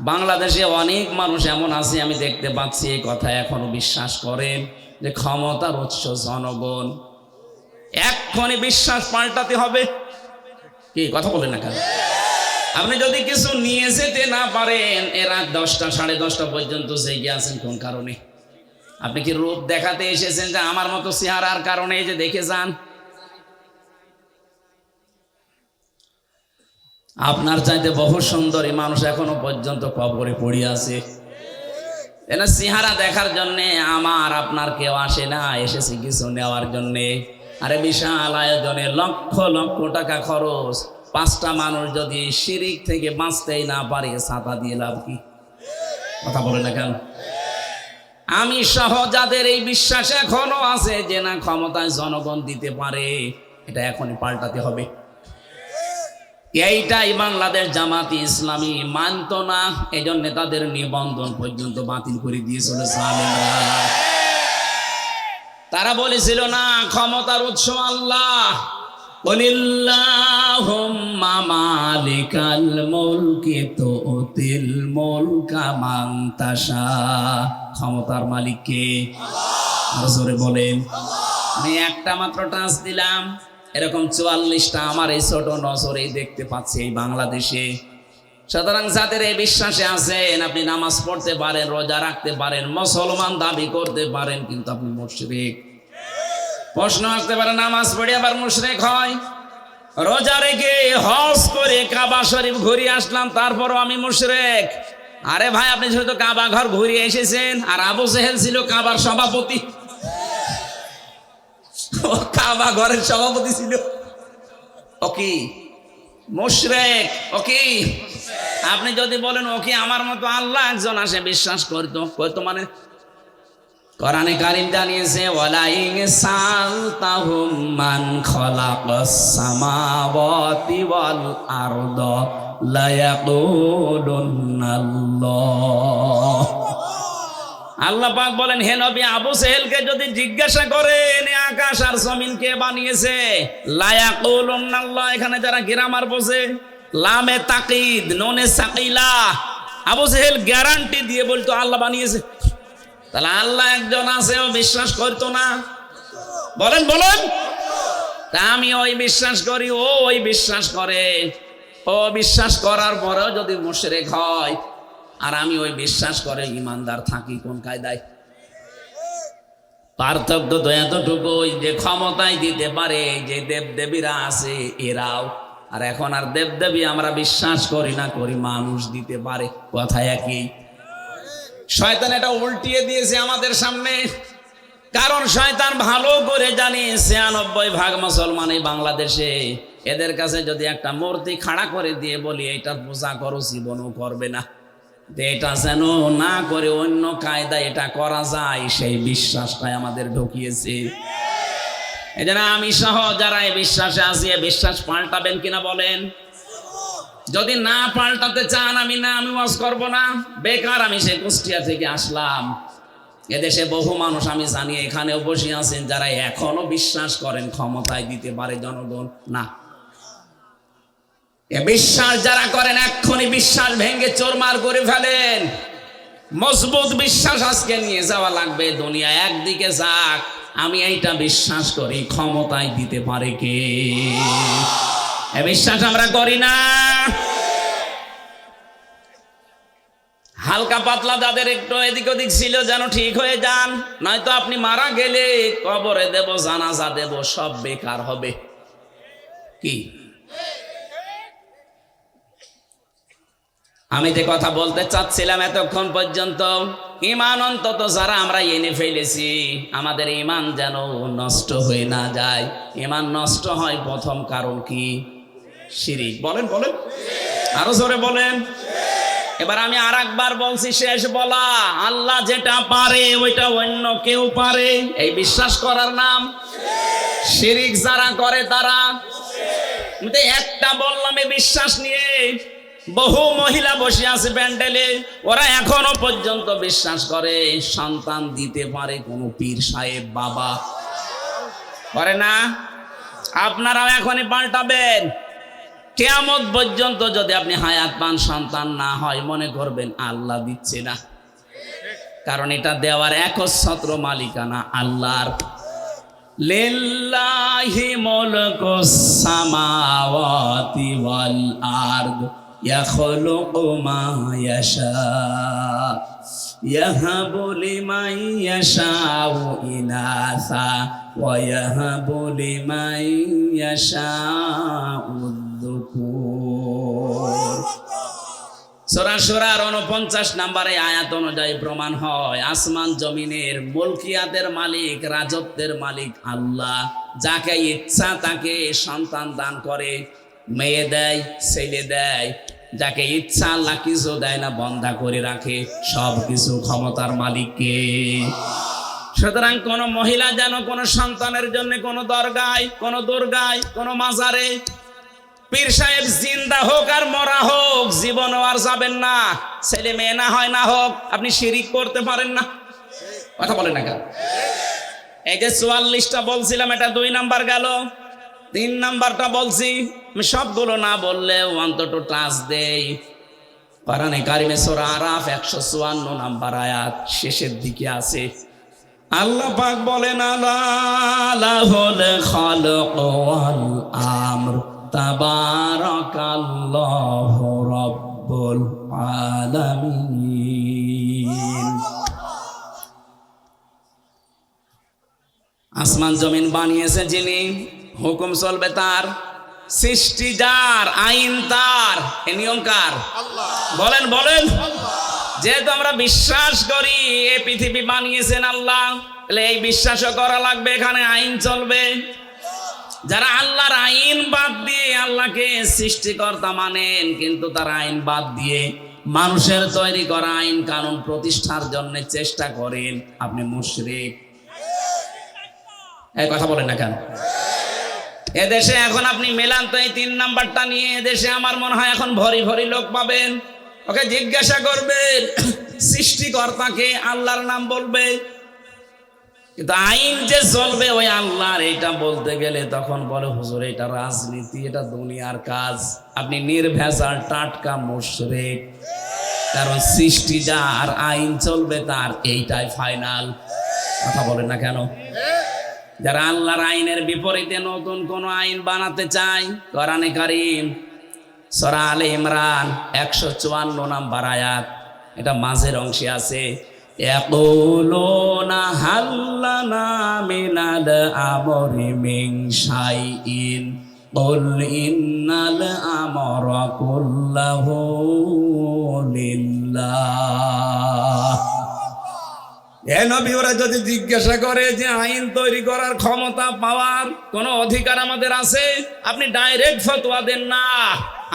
বাংলাদেশে অনেক মানুষ এমন আছে আমি দেখতে পাচ্ছি, এই কথা এখনো বিশ্বাস করেন যে ক্ষমতার উৎস জনগণ। এক্ষুনি বিশ্বাস পাল্টাতে হবে। কি কথা বলেন না কেন? আপনি যদি কিছু নিয়ে যেতে না পারেন, রাত 10টা 10:30 পর্যন্ত জেগে আছেন কোন কারণে? আপনি কি রূপ দেখাতে এসেছেন যে আমার মতো চেহারার কারণে? এই যে দেখে যান, আপনার চাইতে বহু সুন্দরী মানুষ এখনো পর্যন্ত কবরে পড়ে আছে। এনা চেহারা দেখার জন্যে আমার আপনার কেউ আসে না, এসেছে কিছু নেওয়ার জন্যে। আরে বিশাল আয়োজনে লক্ষ লক্ষ টাকা খরচ, 5টা মানুষ যদি শিরিক থেকে বাঁচতেই না পারে, ছাতা দিয়ে লাভ কি? কথা বলে না কেন? আমি সহ যাদের এই বিশ্বাস এখনো আছে যে না ক্ষমতায় জনগণ দিতে পারে, এটা এখনই পাল্টাতে হবে। এইটাই বাংলাদেশ জামাতি ইসলামী মানত না, এই জন্য তাদের নিবন্ধন পর্যন্ত বাতিল করে দিয়েছিল জালেমরা। তারা বলেছিল না ক্ষমতার উৎস আল্লাহ, কুলিল্লাহুম্মা মালিকাল মুলকি তুতিল মুলকা মান তাশা। ক্ষমতার মালিক কে? আরো জোরে বলেন। আমি একটা মাত্র টাচ দিলাম, এরকম 44টা আমার এই ছোট নজরে দেখতে পাচ্ছি এই বাংলাদেশে। সুতরাং যাদের এই বিশ্বাসে আছেন, আপনি নামাজ পড়তে পারেন, রোজা রাখতে পারেন, মুসলমান দাবি করতে পারেন, কিন্তু আপনি মুশরিক। প্রশ্ন আসতে পারে নামাজ পড়ে আবার মুশরিক হয়, রোজা রেখে হজ করে কাবা শরীফ ঘুরে আসলাম তারপরও আমি মুশরিক। আরে ভাই, আপনি যেহেতু কাবা ঘর ঘুরে এসেছেন, আর আবু জেহেল ছিল কাবার সভাপতি, ও কাবা ঘরের সভাপতি ছিল, ও কি মুশরিক? ও কি? আপনি যদি বলেন ও কি আমার মতো আল্লাহ একজন আসে বিশ্বাস করতো মানে কোরআনে কারীম জানিয়েছে ওয়ালা ইন সালতাহুম মান খালাকাস সামাওয়াতি ওয়াল আরদা লা ইয়াকুলুনাল্লাহ। আল্লাহ পাক বলেন, হে নবী, আবু জেহেলকে যদি জিজ্ঞাসা করেন আকাশ আর জমিন কে বানিয়েছে, লা ইয়াকুলুনাল্লাহ, এখানে যারা গ্রামার বোঝে, লামে তাকিদ নুনে সাকিলা, আবু জেহেল গ্যারান্টি দিয়ে বলতো আল্লাহ বানিয়েছে। তাহলে আল্লাহ একজন আছে, ও বিশ্বাস করতো না? বলেন বলেন। তা আমি ওই বিশ্বাস করি, ও ওই বিশ্বাস করে, ও বিশ্বাস করার পরেও যদি মুশরিক হয়, আর আমি ওই বিশ্বাস করে ইমানদার থাকি, কোন কায়দায়? পার্থক্য তো এতটুকুই যে ক্ষমতায় দিতে পারে যে দেবদেবীরা আছে এরাও, আর এখন আর দেবদেবী আমরা বিশ্বাস করি না, করি মানুষ দিতে পারে, কথা একই। শয়তান এটা উল্টিয়ে দিয়েছে আমাদের সামনে, কারণ শয়তান ভালো করে জানে 96% মুসলমান এই বাংলাদেশে, এদের কাছে যদি একটা মূর্তি খাড়া করে দিয়ে বলি এটার পূজা করো, জীবনও করবে না। এটা যেন না করে অন্য কায়দায় এটা করা যায়, সেই বিশ্বাসটাই আমাদের ঢুকিয়েছে। এই জন্য আমি সহ যারা এই বিশ্বাসে আছি, বিশ্বাস পাল্টাবেন কিনা বলেন? যদি না পাল্টাতে চান, আমি ওয়াজ করব না, বেকার। আমি সেই কুষ্টিয়া থেকে আসলাম, এদেশে বহু মানুষ আমি জানি এখানেও বসে আছেন যারা এখনো বিশ্বাস করেন ক্ষমতায় দিতে পারে জনগণ। না, এ বিশ্বাস যারা করেন এক্ষুনি বিশ্বাস ভেঙে চোরমার করে ফেলেন। মজবুত বিশ্বাস আজকে নিয়ে যাওয়া লাগবে, দুনিয়া একদিকে যাক। আমি এইটা বিশ্বাস করি ক্ষমতায় দিতে পারে কে, এ বিশ্বাস আমরা করি না। হালকা পাতলা যাদের একটু এদিক ওদিক ছিল যেন ঠিক হয়ে যান, নয়তো আপনি মারা গেলে কবরে দেব, জানাজা দেব, সব বেকার হবে। কি আমি যে কথা বলতে চাচ্ছিলাম এতক্ষণ পর্যন্ত, ঈমান অন্তত যারা আমরা এনে ফেলেছি, আমাদের ঈমান যেন নষ্ট হয়ে না যায়। ঈমান নষ্ট হয় প্রথম কারণ কি? শিরিক। বলেন বলেন, আরো জোরে বলেন। এবার আমি আরেকবার বলছি, শেষ বলা, আল্লাহ যেটা পারে ওইটা অন্য কেউ পারে, এই বিশ্বাস করার নাম শিরিক। যারা করে তারা, একটা বললাম এই বিশ্বাস নিয়ে বহু মহিলা বসে আছে প্যান্ডেলে, ওরা এখনো পর্যন্ত বিশ্বাস করে সন্তান দিতে পারে কোনো পীর সাহেব বাবা। করে না? আপনারাও এখনই পাল্টাবেন। কিয়ামত পর্যন্ত যদি আপনি হায়াত পান, সন্তান না হয়, মনে করবেন আল্লাহ দিচ্ছে না, কারণ এটা দেওয়ার একচ্ছত্র মালিকানা আল্লাহর। লিল্লাহি মুলকুস সামাওয়াতি ওয়াল আরদ ইয়াখলুকু মা ইয়াশা ইয়াহাবু লিমান ইয়াশাউ ইনাসা ওয়া ইয়াহাবু লিমান ইয়াশাউ যুকুর। সূরা সূরার 49 নম্বরে আয়াত অনুযায়ী প্রমাণ হয় আসমান জমিনের মুলকিয়াতের মালিক, রাজত্বের মালিক আল্লাহ। যাকে ইচ্ছা তাকে সন্তান দান করে, মেয়ে দেয়, ছেলে দেয়। যাকে ইচ্ছা আল্লাহ কিছু দেয় না, বন্ধা করে রাখে। সব কিছু ক্ষমতার মালিককে। সুতরাং কোন মহিলা যেন কোন সন্তানের জন্য কোন দরগায়, কোন দুর্গায়, কোন মাজারে পীর সাহেব জিন্দা হোক আর মরা হোক, জীবনও আর যাবেন না। ছেলে মেয়ে না হয় না হোক, আপনি শিরিক করতে পারেন না। কথা বলেন না কেন? এই যে 44টা বলছিলাম, এটা 2 নাম্বার গেল। 3 নাম্বারটা বলছি, আমি সবগুলো না বললেও অন্তত টাচ দেই। কোরআনে কারিমে সূরা আরাফ 154 নাম্বার আয়াত শেষের দিকে আছে। আল্লাহ পাক বলেন, আলা লাহুল খালকু ওয়াল আমর তাবারাকাল্লাহু রাব্বুল আলামিন। আসমান জমিন বানিয়েছে যিনি, হুকুম চলবে তার, সৃষ্টি যার, আইন তার, এ নিয়ম কার? বলেন বলেন। যেহেতু আমরা বিশ্বাস করি এই পৃথিবী বানিয়েছেন আল্লাহ, তাহলে এই বিশ্বাসও করা লাগবে এখানে আইন চলবে। যারা আল্লাহর আইন বাদ দিয়ে আল্লাহকে সৃষ্টিকর্তা মানেন, কিন্তু তার আইন বাদ দিয়ে মানুষের তৈরি করা আইন কানুন প্রতিষ্ঠার জন্য চেষ্টা করেন, আপনি মুশরিক। এই কথা বলেন না কেন? এদেশে এখন আপনি মেলান তো এই 3 নাম্বারটা নিয়ে, এদেশে আমার মনে হয় এখন ভরি ভরি লোক পাবেন। ওকে জিজ্ঞাসা করবেন সৃষ্টিকর্তাকে, আল্লাহর নাম বলবে, কিন্তু আইন যে চলবে ওই আল্লাহর, এটা বলতে গেলে তখন বলে হুজুর এটা রাজনীতি, এটা দুনিয়ার কাজ। আপনি নির্ভেজাল টাটকা মুশরিক, কারণ সৃষ্টি যার, আইন চলবে তার, এইটাই ফাইনাল। কথা বলেন না কেন? যারা আল্লাহর আইনের বিপরীতে নতুন কোন আইন বানাতে চায়, কোরআনে কারীম সূরা আলে ইমরান 154 নাম্বার আয়াত, এটা মাঝের অংশে আছে, ইয়াকুলুনা হাল্লানা মিনাল আমরি মিন শাইইন কুল ইন্নাল আমরা কুল্লাহু লিল্লাহ। এ নবী, ওরা যদি জিজ্ঞাসা করে যে আইন তৈরি করার ক্ষমতা পাওয়ার কোন অধিকার আমাদের আছে, আপনি ডাইরেক্ট ফতোয়া দেন না।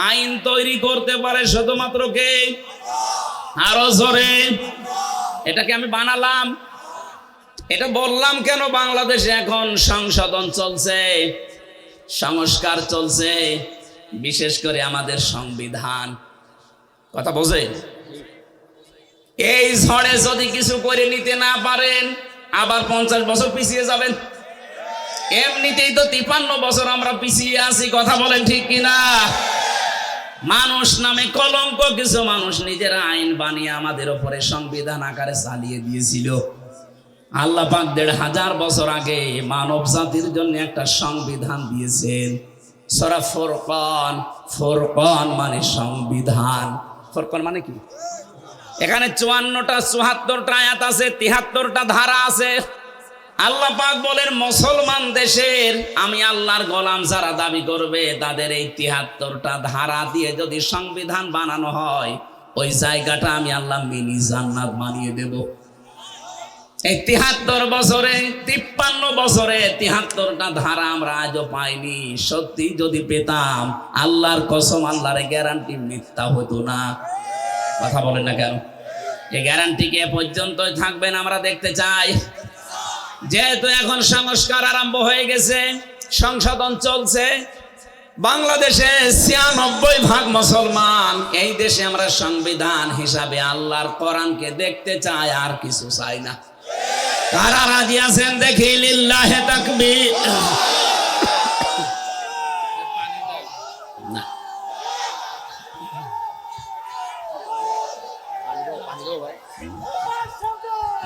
আইন তৈরি করতে পারে শুধুমাত্র কে? আরো জোরে। এটাকে আমি বানালাম, এটা বললাম কেন? বাংলাদেশে এখন সংশোধন চলছে, সংস্কার চলছে, বিশেষ করে আমাদের সংবিধান। কথা বোঝে? এই ঝড়ে যদি কিছু করে নিতে না পারেন, আবার 50 বছর পিছিয়ে যাবেন। এমনিতেই তো 53 বছর আমরা পিছিয়ে আছি। কথা বলেন ঠিক কিনা? মানুষ নামে কলঙ্ক কিছু মানুষ নিজেরা আইন বানিয়ে আমাদের উপরে সংবিধান আকারে চালিয়ে দিয়েছিল। আল্লাহ পাক 1500 বছর আগে মানব জাতির জন্য একটা সংবিধান দিয়েছেন, সূরা ফুরকান। ফুরকান মানে সংবিধান। ফুরকান মানে কি? এখানে 54টা 74টা আয়াত আছে, 73টা ধারা আছে। আল্লাহ পাক বলেন মুসলমান দেশের আমি আল্লাহর গোলাম যারা দাবি করবে, তাদের এই 73টা ধারা দিয়ে যদি সংবিধান বানানো হয়, ওই জায়গাটা আমি আল্লাহ মিনি জান্নাত বানিয়ে দেব। এই 73 বছরে, 53 বছরে 73টা ধারা আমরা আজও পাইনি। সত্যি যদি পেতাম, আল্লাহর কসম, আল্লাহর গ্যারান্টি মিথ্যা হতো না। কথা বলেন না কেন? এই গ্যারান্টি কে পর্যন্ত থাকবেন আমরা দেখতে চাই। যেহেতু এখন সংস্কার আরম্ভ হয়ে গেছে, সংশোধন চলছে, বাংলাদেশে 96% মুসলমান। এই দেশে আমরা সংবিধান হিসাবে আল্লাহর কোরআনকে দেখতে চাই, আর কিছু চাই না। কারা রাজি আছেন দেখি? লিল্লাহে তাকবীর। না,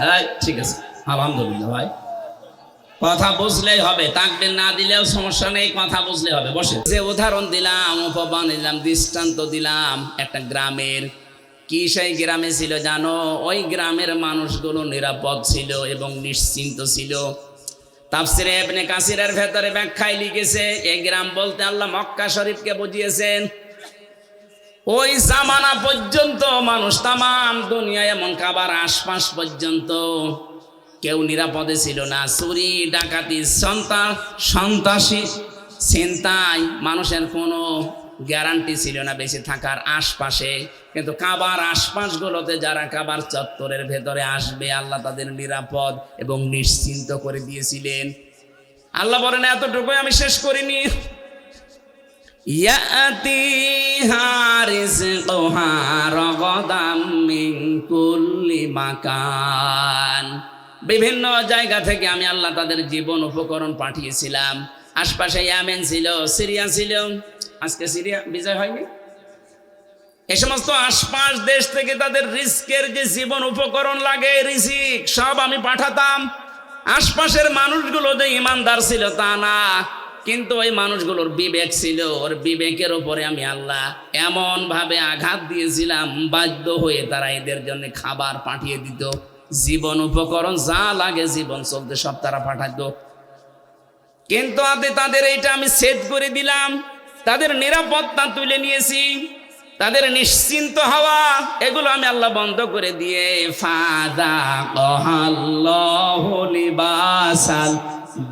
হ্যাঁ ঠিক আছে, আলহামদুলিল্লাহ ভাই, কথা বুঝলেই হবে, তাকবীর না দিলেও সমস্যা নেই, কথা বুঝলে হবে। বসে যে উদাহরণ দিলাম, উপমা দিলাম, দৃষ্টান্ত দিলাম একটা গ্রামের, কি সেই গ্রামে ছিল জানো? ওই গ্রামের মানুষগুলো নিরাপদ ছিল এবং নিশ্চিন্ত ছিল। তাফসিরে ইবনে কাসিরের ভেতরে ব্যাখ্যায় লিখেছে, এই গ্রাম বলতে আল্লাহ মক্কা শরীফকে বুঝিয়েছেন। ওই জামানা পর্যন্ত মানুষ তামাম দুনিয়ায় এমন কাবার আশপাশ পর্যন্ত কেউ নিরাপদে ছিল না। চুরি ডাকাতি সন্ত্রাসী ছিনতাই মানুষের কোনো গ্যারান্টি ছিল না বেঁচে থাকার আশপাশে। কিন্তু কাবার আশপাশগুলোতে যারা কাবার চত্বরের ভেতরে আসবে আল্লাহ তাদের নিরাপদ এবং নিশ্চিন্ত করে দিয়েছিলেন। আল্লাহ বলেন এতটুকুই আমি শেষ করিনি, ইয়াতিহা রিজকুহা রাগাদাম মিন কুল্লি মাকান, বিভিন্ন জায়গা থেকে আমি আল্লাহ তাদের জীবন উপকরণ পাঠিয়েছিলাম। আশপাশে ইয়েমেন ছিল, সিরিয়া ছিল, আজকে সিরিয়া বিজয় হয়নি। এই সমস্ত আশপাশ দেশ থেকে তাদের রিস্কের যে জীবন উপকরণ লাগে, রিজিক সব আমি পাঠাতাম। আশপাশের মানুষগুলো যে ইমানদার ছিল তা না, কিন্তু ওই মানুষগুলোর বিবেক ছিল, ওর বিবেকের ওপরে আমি আল্লাহ এমন ভাবে আঘাত দিয়েছিলাম, বাধ্য হয়ে তারা এদের জন্য খাবার পাঠিয়ে দিত, জীবন উপকরণ যা লাগে জীবন চলতে সব তারা পাঠাতো। কিন্তু তাদের এইটা আমি সেট করে দিলাম, তাদের নিরাপত্তা তুলে নিয়েছি, তাদের নিশ্চিন্ত হওয়া এগুলো আমি আল্লাহ বন্ধ করে দিয়ে ফাযাকাল্লাহু লিবাসাল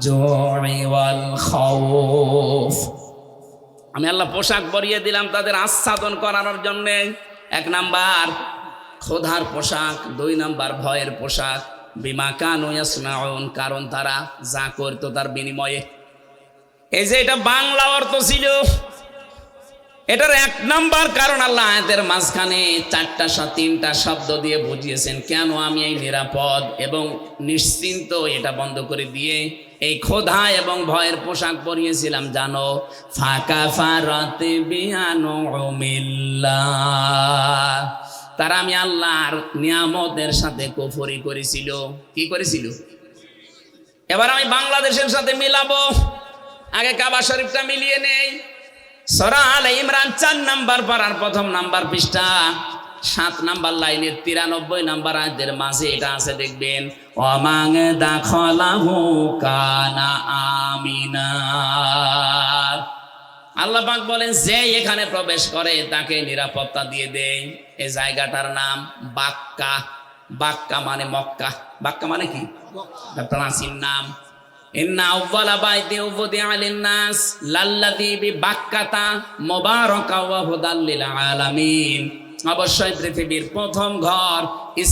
জুই ওয়াল খাউফ, আমি আল্লাহ পোশাক পরিয়ে দিলাম তাদের আচ্ছাদন করানোর জন্যে। 1 নাম্বার ক্ষুধার পোশাক, 2 নাম্বার ভয়ের পোশাক, বিমা কানু ইয়াসনাউন, কারণ তারা যা করতো তার বিনিময়ে। এই যে এটা বাংলা অর্থ ছিল, এটার 1 নাম্বার কারণ আল্লাহ আয়াতের মাঝখানে 3টা শব্দ দিয়ে বুঝিয়েছেন কেন আমি এই নিরাপদ এবং নিশ্চিন্ত এটা বন্ধ করে দিয়ে এই ক্ষুধা এবং ভয়ের পোশাক পরিয়েছিলাম জানো? ফাকাফারাত বিআনউমিল্লাহ, তারা আমি আল্লাহর নিয়ামতের সাথে কুফরি করেছিল। কি করেছিল? এবার আমি বাংলাদেশের সাথে মিলাবো, আগে কাবা শরীফটা মিলিয়ে নেই। সূরা আলে ইমরান 4 নাম্বার পারার 1ম নাম্বার পৃষ্ঠা 7 নাম্বার লাইনের 93 নাম্বার আয়াতের মাঝে এটা আছে, দেখবেন ওয়ামান দাখালাহু কানা আমিনা। আল্লাহ পাক বলেন যে এখানে প্রবেশ করে তাকে নিরাপত্তা দিয়ে দেয়। এই জায়গাটার নাম বাক্কা। বাক্কা মানে মক্কা। বাক্কা মানে কি? প্রাচীন নাম। ইন্না আউওয়ালা বাইতি উযিআ লিন-নাস লাল্লাযী বিবাক্কাতা মুবারাকা ওয়া হুদাল লিল আলামিন, অবশ্যই পৃথিবীর প্রথম ঘর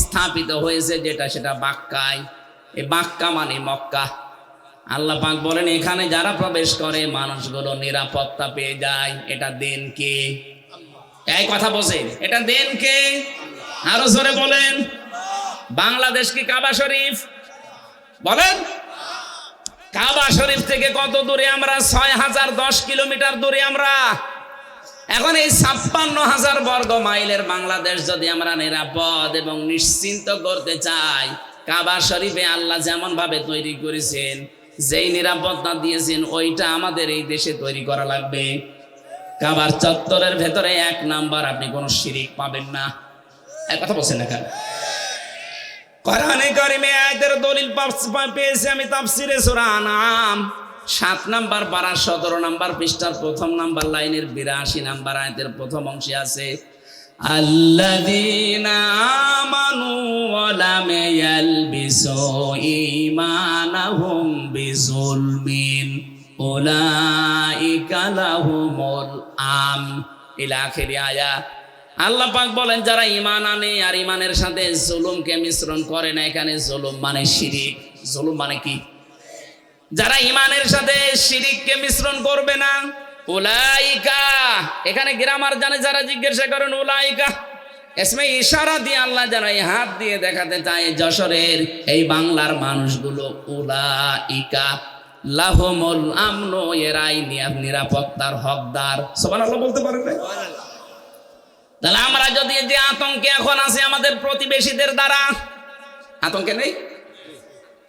স্থাপিত হয়েছে যেটা সেটা বাক্কায়। এই বাক্কা মানে মক্কা। আল্লাহ পাক বলেন এখানে যারা প্রবেশ করে মানুষগুলো নিরাপত্তা পেয়ে যায়। এটা দেন কে? এই কথা বলেন, এটা দেন কে? আরো জোরে বলেন। বাংলাদেশ কি কাবা শরীফ? বলেন। কাবা শরীফ থেকে কত দূরে আমরা? 6010 কিলোমিটার দূরে আমরা। এখন এই 56,000 বর্গ মাইলের বাংলাদেশ যদি আমরা নিরাপদ এবং নিশ্চিন্ত করতে চাই, কাবা শরীফে আল্লাহ যেমন ভাবে তৈরি করেছেন, যেই নিরাপত্তা দিয়েছেন, ওইটা আমাদের এই দেশে তৈরি করা লাগবে। কাবার চত্বরের ভেতরে 1 নাম্বার আপনি কোনো শিরিক পাবেন না। এক কথা বলছেন না কেন? কোরআনে কারিমে আয়াতের দলিল পেয়েছি আমি তাফসিরে সূরা আনআম 7 নাম্বার পারা 17 নাম্বার পৃষ্ঠার 1ম নাম্বার লাইনের 82 নাম্বার আয়াতের প্রথম অংশে আছে আল্লাযীনা আমানু ওয়া লাম ইয়ালবিসু ঈমানাহুম বিযুলমিন উলাইকা লাহুমুল আমন ইলা আখির আয়াত। আল্লাহ পাক বলেন যারা ঈমান আনে আর ঈমানের সাথে জুলুমকে মিশ্রণ করে না, এখানে জুলুম মানে শিরিক। জুলুম মানে কি? যারা ঈমানের সাথে শিরিককে মিশ্রণ করবে না, উলাইকা, এখানে গ্রামার জানে যারা জিজ্ঞাসা করেন উলাইকা ইসমে ইশারা দিয়ে আল্লাহ যারা এই হাত দিয়ে দেখাতে চায় যশোরের এই বাংলার মানুষগুলো, উলাইকা লাহুমুল আমন, এরাই নিরাপত্তার হকদার। সুবহানাল্লাহ বলতে পারেন না? তাহলে আমরা যদি যে আতঙ্কে এখন আছে আমাদের প্রতিবেশীদের দ্বারা, আতঙ্কে নেই?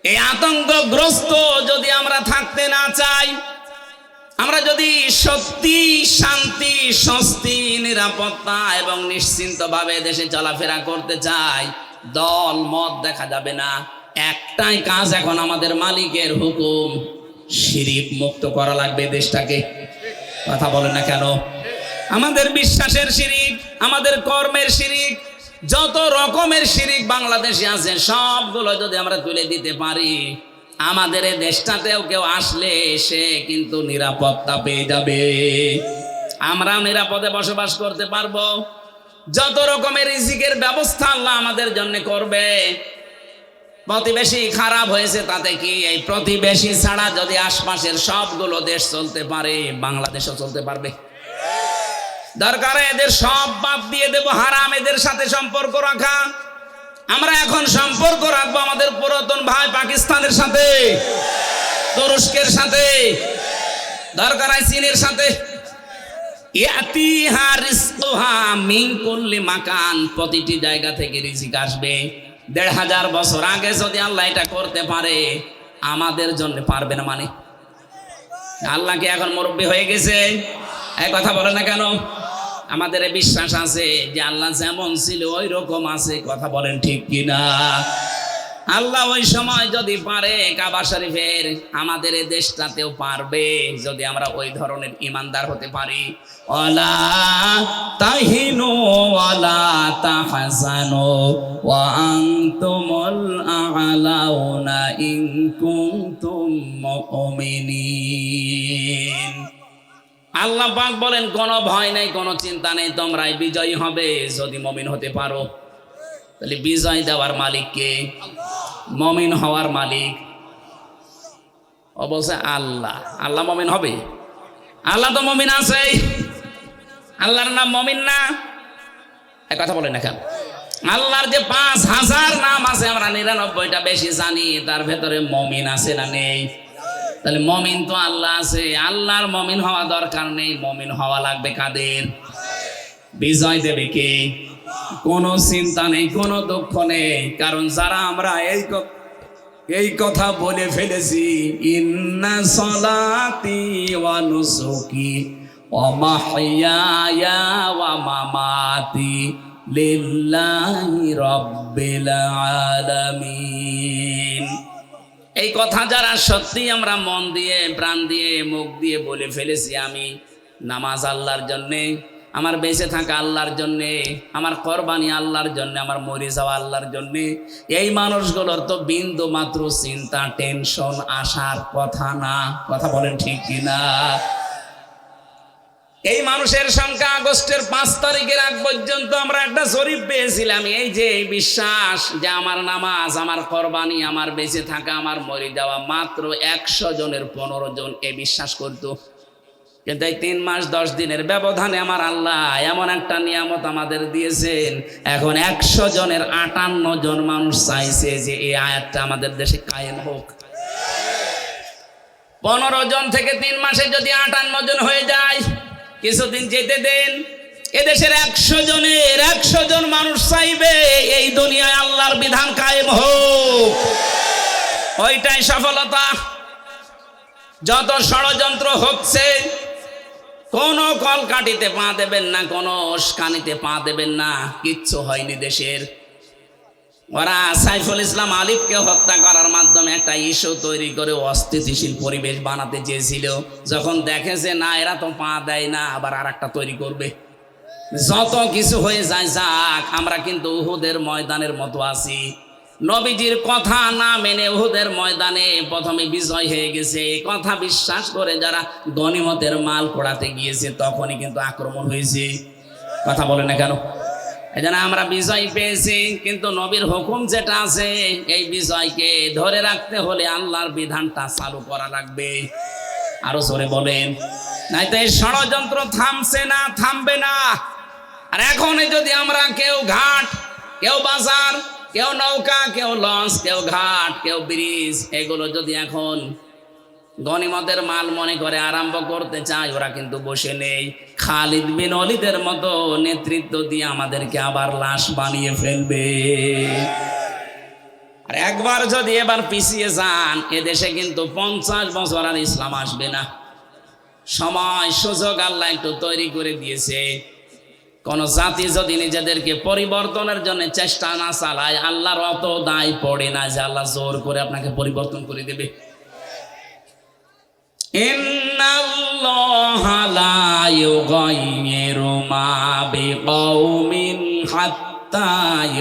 এই আতঙ্কগ্রস্ত যদি আমরা থাকতে না চাই, আমরা যদি সত্যি শান্তি, স্বস্তি, নিরাপত্তা এবং নিশ্চিন্তভাবে দেশে চলাফেরা করতে চাই, দল মত দেখা যাবে না। একটাই কাজ এখন আমাদের, মালিকের হুকুম, শিরিক মুক্ত করা লাগবে দেশটাকে। কথা বলে না কেন? আমাদের বিশ্বাসের শিরিক, আমাদের কর্মের শিরিক, যত রকমের শিরিক বাংলাদেশে আছে সবগুলো যদি আমরা তুলে দিতে পারি, আমাদের এই দেশটাতেও কেউ আসলে সে কিন্তু নিরাপত্তা পেয়ে যাবে, আমরা নিরাপদে বসবাস করতে পারবো। যত রকমের রিজিকের ব্যবস্থা আল্লাহ আমাদের জন্য করবে। প্রতিবেশী খারাপ হয়েছে তাতে কি, এই প্রতিবেশী ছাড়া যদি আশপাশের সবগুলো দেশ চলতে পারে, বাংলাদেশও চলতে পারবে। দরকার এদের সব বাদ দিয়ে দেব, হারাম এদের সাথে সম্পর্ক রাখা। আমরা এখন সম্পর্ক রাখবো আমাদের পুরাতন ভাই পাকিস্তানের সাথে, তুরস্কের সাথে, দরকার চীনের সাথে। প্রতিটি জায়গা থেকে রিজিক আসবে। ১৫০০ বছর আগে যদি আল্লাহ এটা করতে পারে, আমাদের জন্য পারবে না মানে? আল্লাহ কি এখন মুরব্বী হয়ে গেছে? এই কথা বলে না কেন? আমাদের বিশ্বাস আছে যে আল্লাহ যেমন ছিল ওই রকম আছে। কথা বলেন ঠিক কিনা? আল্লাহ ওই সময় যদি পারে কাবা শরীফের, আমাদের এই দেশটাতেও পারবে যদি আমরা ওই ধরনের ইমানদার হতে পারি। ওয়ালা তাহিনু ওয়ালা তাহজানু ওয়া আনতুমুল আ'লাউনা ইন কুনতুম মুমিনিন। আল্লাহ পাক বলেন কোনো ভয় নাই, কোনো চিন্তা নেই, তোমরাই বিজয়ী হবে যদি মুমিন হতে পারো। তাহলে বিজয় দেওয়ার মালিক কে? মুমিন হওয়ার মালিক অবশ্যই আল্লাহ। আল্লাহ মুমিন হবে? আল্লাহ তো মুমিন আছে, আল্লাহর নাম মুমিন না? এক কথা বলেন না কেন? আল্লাহর যে ৫,০০০ নাম আছে, আমরা ৯৯টা বেশি জানি, তার ভেতরে মুমিন আছে না নেই? তাহলে মুমিন তো আল্লাহ আছে, আল্লাহর মুমিন হওয়া দরকার নেই, মুমিন হওয়া লাগবে কাদের? বিজয় দেবে কে? কোনো চিন্তা নেই, কোনো দুঃখ নেই, কারণ যারা আমরা এই কথা বলে ফেলেছি, ইন্না সলাতি ওয়া নুসুকি ওয়া মাহইয়ায়া ওয়া মামাতি লিল্লাহি রাব্বিল আলামিন। এই কথা যারা সত্যি আমরা মন দিয়ে, প্রাণ দিয়ে, মুখ দিয়ে বলে ফেলেছি, আমি নামাজ আল্লাহর জন্যে, আমার বেঁচে থাকা আল্লাহর জন্যে, আমার কোরবানি আল্লাহর জন্যে, আমার মরে যাওয়া আল্লাহর জন্যে, এই মানুষগুলোর তো বিন্দু মাত্র চিন্তা, টেনশন আসার কথা না। কথা বলেন ঠিক কিনা? এই মানুষের সংখ্যা আগস্টের ৫ তারিখের আগ পর্যন্ত আমরা একটা জরিপ পেয়েছিলাম, এই যে বিশ্বাস যে আমার নামাজ, আমার কোরবানি, আমার বেঁচে থাকা, আমার মরে যাওয়া, মাত্র ১০০ জনের ১৫ জন এ বিশ্বাস করতো। কিন্তু এই ৩ মাস ১০ দিনের ব্যবধানে আমার আল্লাহ এমন একটা নিয়ামত আমাদের দিয়েছেন, এখন ১০০ জনের ৫৮ জন মানুষ চাইছে যে এই আয়াতটা আমাদের দেশে কায়েম হোক। ১৫ জন থেকে ৩ মাসে যদি ৫৮ জন হয়ে যায়, কিছুদিন যেতে দেন, এদেশের ১০০ জনের ১০০ জন মানুষ চাইবে এই দুনিয়ায় আল্লাহর বিধান কায়েম হোক। ওইটাই সফলতা। যত ষড়যন্ত্র হচ্ছে, কোনো কলকাঠিতে পা দেবেন না, কোনো উস্কানিতে পা দেবেন না, কিচ্ছু হয়নি দেশের। ওরা সাইফুল ইসলাম আলিফকে হত্যা করার মাধ্যমে একটা ইস্যু তৈরি করে অস্থিতিশীল পরিবেশ বানাতে চেয়েছিল। যখন দেখেছে না এরা তো পা দেয় না, আবার আর একটা তৈরি করবে। যত কিছু হয়ে যায় যাক, আমরা কিন্তু উহুদের ময়দানের মতো আছি। নবীজির কথা না মেনে উহুদের ময়দানে প্রথমে বিজয় হয়ে গেছে, এই কথা বিশ্বাস করে যারা গনিমতের মাল পোড়াতে গিয়েছে তখনই কিন্তু আক্রমণ হয়েছে। কথা বলে না কেন? এই জন্য আমরা বিজয় পেয়েছি, কিন্তু নবীর হুকুম যেটা আছে, এই বিজয়কে ধরে রাখতে হলে আল্লাহর বিধানটা চালু করা লাগবে। আরো জোরে বলেন, নাই তো এই ষড়যন্ত্র থামছে না, থামবে না। আর এখন যদি আমরা কেউ ঘাট, কেউ বাজার, কেউ নৌকা, কেউ লঞ্চ, কেউ ঘাট, কেউ ব্রিজ, এগুলো যদি এখন গনিমতের মাল মনে করে আরম্ভ করতে চায়, ওরা কিন্তু বসে নেই। খালিদ বিন ওয়ালিদের মতো নেতৃত্ব দিয়ে আমাদেরকে আবার লাশ বানিয়ে ফেলবে। একবার যদি এবার পিছিয়ে যান এদেশে কিন্তু 50 বছর আর ইসলাম আসবে না। সময় সুযোগ আল্লাহ একটু তৈরি করে দিয়েছে। কোন জাতি যদি নিজেদেরকে পরিবর্তনের জন্য চেষ্টা না চালায় আল্লাহর অত দায় পড়ে না যে আল্লাহ জোর করে আপনাকে পরিবর্তন করে দেবে। ইন্নাল্লাহা লা ইউগাইয়িরু মা বিকাউমিন হাত্তা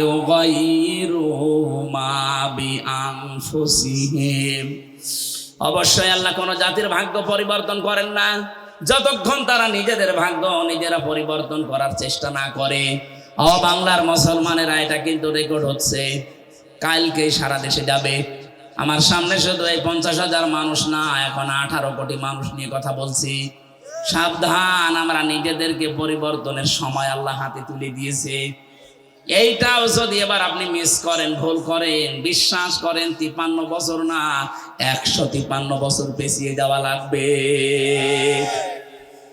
ইউগাইয়িরু মা বিআনফুসিহিম। অবশ্যই আল্লাহ কোন জাতির ভাগ্য পরিবর্তন করেন না যতক্ষণ তারা নিজেদের ভাগ্য নিজেরা পরিবর্তন করার চেষ্টা না করে। বাংলার মুসলমানেরা, এটা কিন্তু রেকর্ড হচ্ছে, কালকে সারা দেশে যাবে। আমার সামনে শুধু এই 50,000 মানুষ না, এখন 18 কোটি মানুষ নিয়ে কথা বলছি। সাবধান, আমরা নিজেদেরকে পরিবর্তনের সময় আল্লাহ হাতে তুলে দিয়েছে। এইটাও যদি এবার আপনি মিস করেন, ভুল করেন, বিশ্বাস করেন 53 বছর না 153 বছর পেছিয়ে যাওয়া লাগবে।